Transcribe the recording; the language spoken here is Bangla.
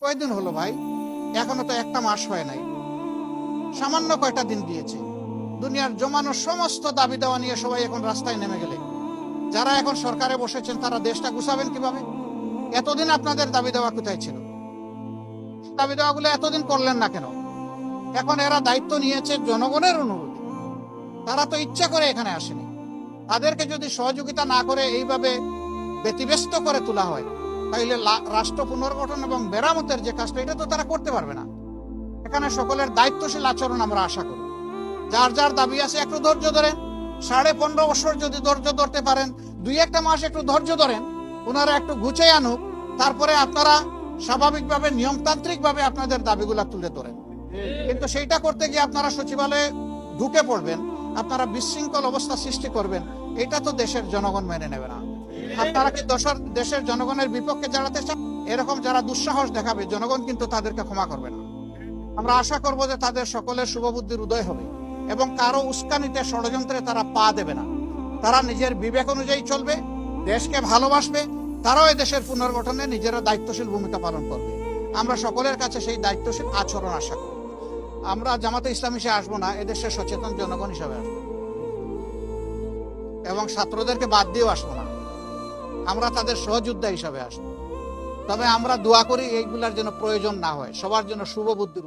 কয়দিন হলো ভাই? এখনো তো একটা মাস হয় নাই। সামান্য কয়টা দিন দিয়েছে। দুনিয়ার জমানো সমস্ত দাবি দেওয়া নিয়ে সবাই এখন রাস্তায় নেমে গেলে যারা এখন সরকারে বসেছেন তারা দেশটা গুছাবেন কিভাবে? এতদিন আপনাদের দাবি দেওয়া কোথায় ছিল? দাবি দেওয়াগুলো এতদিন করলেন না কেন? এখন এরা দায়িত্ব নিয়েছে জনগণের অনুরোধে। তারা তো ইচ্ছা করে এখানে আসেনি। তাদেরকে যদি সহযোগিতা না করে এইভাবে ব্যতিব্যস্ত করে তোলা হয়, তাহলে রাষ্ট্র পুনর্গঠন এবং মেরামতের যে কাজটা, এটা তো তারা করতে পারবে না। এখানে সকলের দায়িত্বশীল আচরণ আমরা আশা করি। যার যার দাবি আছে একটু ধৈর্য ধরেন। 15.5 বছর যদি ধৈর্য ধরতে পারেন, 2-1 মাস একটু ধৈর্য ধরেন, ওনারা একটু গুছিয়ে আনুক, তারপরে আপনারা স্বাভাবিকভাবে নিয়মতান্ত্রিকভাবে আপনাদের দাবিগুলা তুলে ধরেন। কিন্তু সেইটা করতে গিয়ে আপনারা সচিবালয়ে ঢুকে পড়বেন, আপনারা বিশৃঙ্খল অবস্থা সৃষ্টি করবেন, এটা তো দেশের জনগণ মেনে নেবে না। আপনারা কি দেশের জনগণের বিপক্ষে দাঁড়াতে চান? এরকম যারা দুঃসাহস দেখাবে, জনগণ কিন্তু তাদেরকে ক্ষমা করবে না। আমরা আশা করব যে তাদের সকলের শুভবুদ্ধির উদয় হবে এবং কারো উস্কানিতে, ষড়যন্ত্রে তারা পা দেবে না। তারা নিজের বিবেক অনুযায়ী চলবে, দেশকে ভালোবাসবে, তারাও এই দেশের পুনর্গঠনে নিজেরা দায়িত্বশীল ভূমিকা পালন করবে। আমরা সকলের কাছে সেই দায়িত্বশীল আচরণ আশা করি। আমরা জামাতে ইসলামী হিসেবে আসবো না, এদেশের সচেতন জনগণ হিসাবে আসবো এবং ছাত্রদেরকে বাদ দিয়েও আসবো না। আমরা তাদের সহযোদ্ধা হিসাবে আসবো। তবে আমরা দোয়া করি এইগুলার জন্য প্রয়োজন না হয়, সবার জন্য শুভ বুদ্ধির